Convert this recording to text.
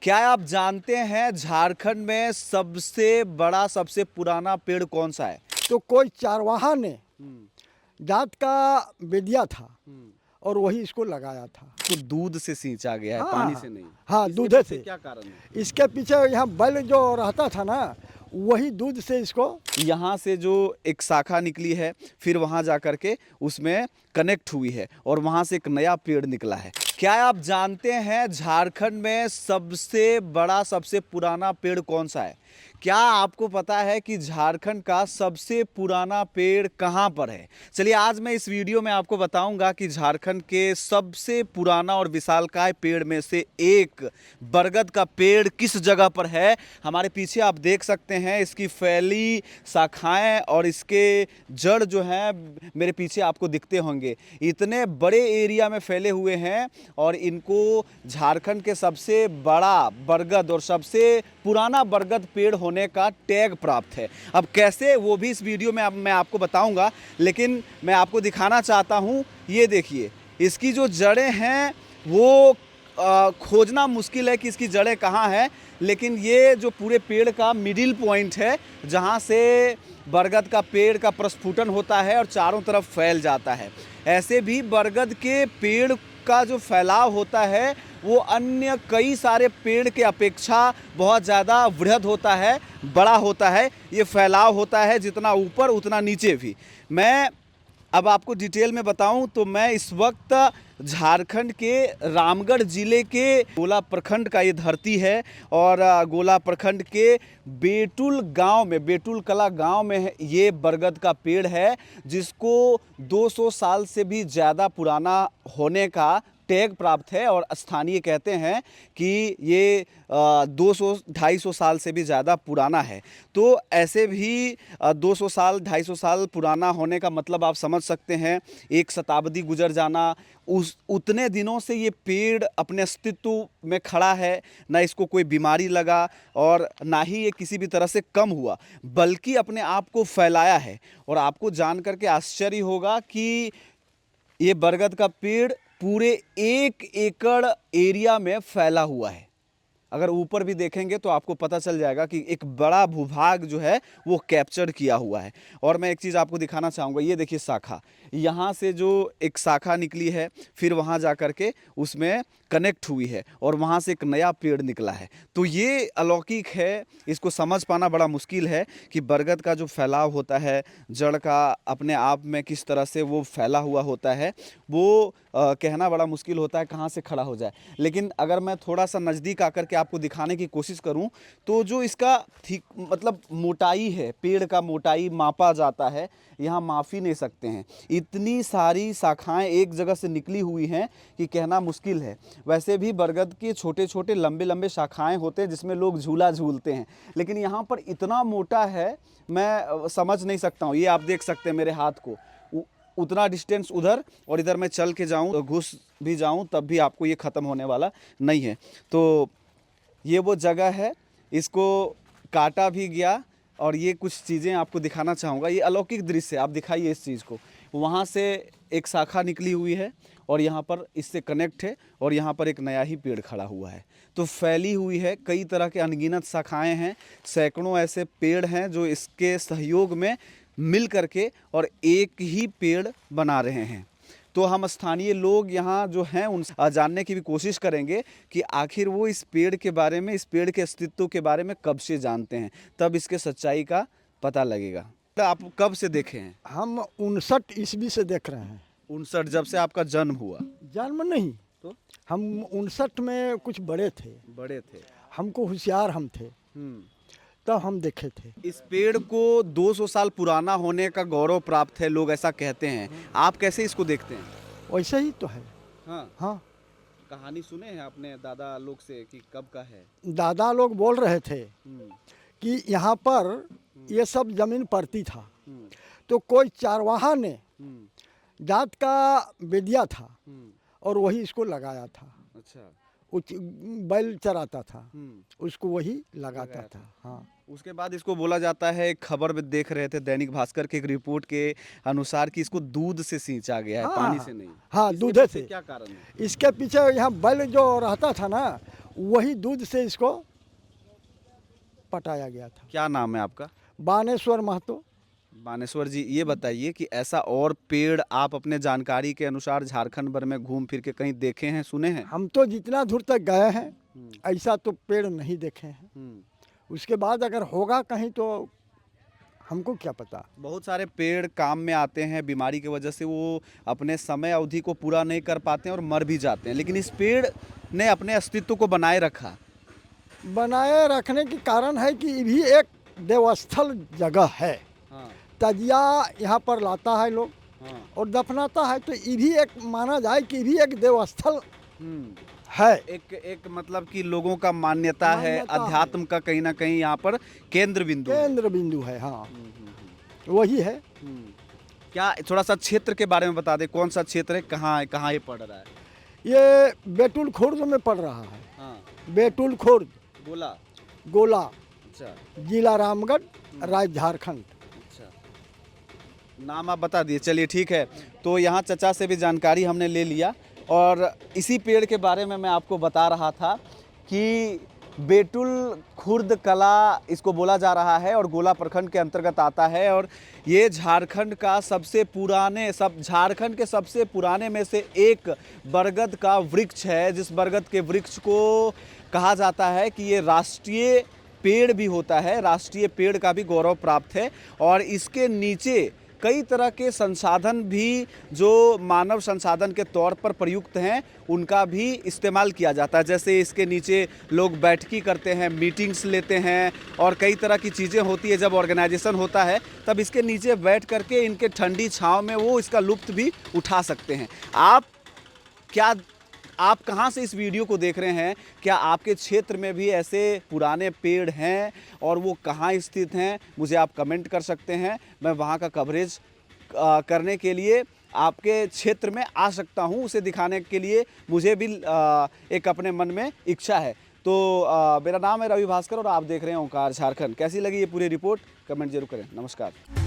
क्या आप जानते हैं झारखंड में सबसे बड़ा सबसे पुराना पेड़ कौन सा है? तो कोई चारवाहा ने जात का बेदिया था और वही इसको लगाया था। तो दूध से सींचा गया है, हाँ पानी से नहीं। हाँ, इसके दूधे पीछे से। क्या कारण है? इसके पीछे यहाँ बैल जो रहता था ना, वही दूध से इसको यहाँ से जो एक शाखा निकली है, फिर वहाँ जा कर के उसमें कनेक्ट हुई है और वहाँ से एक नया पेड़ निकला है। क्या आप जानते हैं झारखंड में सबसे बड़ा सबसे पुराना पेड़ कौन सा है? क्या आपको पता है कि झारखंड का सबसे पुराना पेड़ कहाँ पर है? चलिए आज मैं इस वीडियो में आपको बताऊंगा कि झारखंड के सबसे पुराना और विशालकाय पेड़ में से एक बरगद का पेड़ किस जगह पर है। हमारे पीछे आप देख सकते हैं इसकी फैली शाखाएं और इसके जड़ जो हैं मेरे पीछे आपको दिखते होंगे। इतने बड़े एरिया में फैले हुए हैं और इनको झारखंड के सबसे बड़ा बरगद और सबसे पुराना बरगद पेड़ होने का टैग प्राप्त है। अब कैसे, वो भी इस वीडियो में मैं आपको बताऊंगा, लेकिन मैं आपको दिखाना चाहता हूं। ये देखिए, इसकी जो जड़ें हैं वो खोजना मुश्किल है कि इसकी जड़ें कहाँ हैं, लेकिन ये जो पूरे पेड़ का मिडिल पॉइंट है जहाँ से बरगद का पेड़ का प्रस्फुटन होता है और चारों तरफ फैल जाता है। ऐसे भी बरगद के पेड़ का जो फैलाव होता है वो अन्य कई सारे पेड़ के अपेक्षा बहुत ज़्यादा वृहद होता है, बड़ा होता है। ये फैलाव होता है जितना ऊपर उतना नीचे भी। मैं अब आपको डिटेल में बताऊं तो मैं इस वक्त झारखंड के रामगढ़ जिले के गोला प्रखंड का ये धरती है और गोला प्रखंड के बेटुल गांव में, बेटुल कला गांव में ये बरगद का पेड़ है जिसको 200 साल से भी ज़्यादा पुराना होने का टैग प्राप्त है और स्थानीय कहते हैं कि ये 200-250 साल से भी ज़्यादा पुराना है। तो ऐसे भी 200 साल 250 साल पुराना होने का मतलब आप समझ सकते हैं, एक शताब्दी गुजर जाना। उतने दिनों से ये पेड़ अपने अस्तित्व में खड़ा है, ना इसको कोई बीमारी लगा और ना ही ये किसी भी तरह से कम हुआ, बल्कि अपने आप को फैलाया है। और आपको जान करके आश्चर्य होगा कि ये बरगद का पेड़ पूरे 1 एकड़ एरिया में फैला हुआ है। अगर ऊपर भी देखेंगे तो आपको पता चल जाएगा कि एक बड़ा भूभाग जो है वो कैप्चर किया हुआ है। और मैं एक चीज़ आपको दिखाना चाहूँगा, ये देखिए शाखा, यहाँ से जो एक शाखा निकली है फिर वहाँ जा कर के उसमें कनेक्ट हुई है और वहाँ से एक नया पेड़ निकला है। तो ये अलौकिक है, इसको समझ पाना बड़ा मुश्किल है कि बरगद का जो फैलाव होता है, जड़ का अपने आप में किस तरह से वो फैला हुआ होता है, वो कहना बड़ा मुश्किल होता है कहाँ से खड़ा हो जाए। लेकिन अगर मैं थोड़ा सा नज़दीक आकर के आपको दिखाने की कोशिश करूं तो जो इसका मतलब मोटाई है, पेड़ का मोटाई मापा जाता है, यहाँ माप ही नहीं सकते हैं। इतनी सारी शाखाएं एक जगह से निकली हुई हैं कि कहना मुश्किल है। वैसे भी बरगद के छोटे छोटे लंबे लंबे शाखाएं होते हैं जिसमें लोग झूला झूलते हैं, लेकिन यहाँ पर इतना मोटा है मैं समझ नहीं सकता हूँ। ये आप देख सकते हैं मेरे हाथ को, उतना डिस्टेंस उधर, और इधर मैं चल के जाऊं तो घुस भी जाऊं तब भी आपको ये ख़त्म होने वाला नहीं है। तो ये वो जगह है, इसको काटा भी गया और ये कुछ चीज़ें आपको दिखाना चाहूँगा। ये अलौकिक दृश्य है, आप दिखाइए इस चीज़ को। वहाँ से एक शाखा निकली हुई है और यहाँ पर इससे कनेक्ट है और यहाँ पर एक नया ही पेड़ खड़ा हुआ है। तो फैली हुई है, कई तरह के अनगिनत शाखाएँ हैं, सैकड़ों ऐसे पेड़ हैं जो इसके सहयोग में मिल करके और एक ही पेड़ बना रहे हैं। तो हम स्थानीय लोग यहाँ जो हैं उन जानने की भी कोशिश करेंगे कि आखिर वो इस पेड़ के बारे में, इस पेड़ के अस्तित्व के बारे में कब से जानते हैं, तब इसके सच्चाई का पता लगेगा। तो आप कब से देखे हैं? हम 59 ईस्वी से देख रहे हैं। 59, जब से आपका जन्म हुआ? जन्म नहीं, तो हम 59 में कुछ बड़े थे, बड़े थे, हमको होशियार हम थे, तब हम देखे थे। इस पेड़ को 200 साल पुराना होने का गौरव प्राप्त है, लोग ऐसा कहते हैं। आप कैसे इसको देखते हैं? वैसे ही तो है। हाँ हाँ, कहानी सुने हैं आपने दादा लोग से कि कब का है? दादा लोग बोल रहे थे कि यहाँ पर ये सब जमीन पड़ती था, तो कोई चारवाहा ने जात का बेदिया था और वही इसको लगाया था। अच्छा, कुछ बैल चराता था, उसको वही लगाता था। हाँ, उसके बाद इसको बोला जाता है, एक खबर में देख रहे थे दैनिक भास्कर की एक रिपोर्ट के अनुसार कि इसको दूध से सींचा गया है, पानी से नहीं। हाँ, इसके दूधे पीछे से। क्या कारण है? इसके पीछे यहाँ बैल जो रहता था ना, वही दूध से इसको पटाया गया था। क्या नाम है आपका? बानेश्वर महतो। बानेश्वर जी, ये बताइए कि ऐसा और पेड़ आप अपने जानकारी के अनुसार झारखंड भर में घूम फिर के कहीं देखे हैं, सुने हैं? हम तो जितना दूर तक गए हैं ऐसा तो पेड़ नहीं देखे हैं। उसके बाद अगर होगा कहीं तो हमको क्या पता। बहुत सारे पेड़ काम में आते हैं, बीमारी की वजह से वो अपने समय अवधि को पूरा नहीं कर पाते हैं और मर भी जाते हैं, लेकिन इस पेड़ ने अपने अस्तित्व को बनाए रखा। बनाए रखने के कारण है कि ये भी एक देवस्थल जगह है। हाँ, तजिया यहाँ पर लाता है लोग हाँ, और दफनाता है, तो ये भी एक माना जाए कि ये भी एक देवस्थल हम्म। है। एक मतलब कि लोगों का मान्यता है, मान्यता है। अध्यात्म का कहीं ना कहीं यहाँ पर केंद्र बिंदु है। केंद्र बिंदु है, हाँ वही है। क्या थोड़ा सा क्षेत्र के बारे में बता दे, कौन सा क्षेत्र है, कहाँ ये पड़ रहा है? ये बेतुल खुर्द में पड़ रहा है। हाँ, बेतुल खुर्द, बोला। गोला, अच्छा, जिला रामगढ़, राज्य झारखंड। अच्छा, नाम आप बता दिए, चलिए ठीक है। तो यहाँ चचा से भी जानकारी हमने ले लिया और इसी पेड़ के बारे में मैं आपको बता रहा था कि बेतुल खुर्द कला इसको बोला जा रहा है और गोला प्रखंड के अंतर्गत आता है और ये झारखंड का झारखंड के सबसे पुराने में से एक बरगद का वृक्ष है, जिस बरगद के वृक्ष को कहा जाता है कि ये राष्ट्रीय पेड़ भी होता है, राष्ट्रीय पेड़ का भी गौरव प्राप्त है। और इसके नीचे कई तरह के संसाधन भी जो मानव संसाधन के तौर पर प्रयुक्त हैं उनका भी इस्तेमाल किया जाता है। जैसे इसके नीचे लोग बैठकी करते हैं, मीटिंग्स लेते हैं और कई तरह की चीज़ें होती है। जब ऑर्गेनाइजेशन होता है तब इसके नीचे बैठ करके इनके ठंडी छांव में वो इसका लुत्फ़ भी उठा सकते हैं। आप कहाँ से इस वीडियो को देख रहे हैं? क्या आपके क्षेत्र में भी ऐसे पुराने पेड़ हैं और वो कहाँ स्थित हैं? मुझे आप कमेंट कर सकते हैं। मैं वहाँ का कवरेज करने के लिए आपके क्षेत्र में आ सकता हूँ, उसे दिखाने के लिए मुझे भी एक अपने मन में इच्छा है। तो मेरा नाम है रवि भास्कर और आप देख रहे हैं ओंकार झारखंड। कैसी लगी ये पूरी रिपोर्ट? कमेंट जरूर करें। नमस्कार।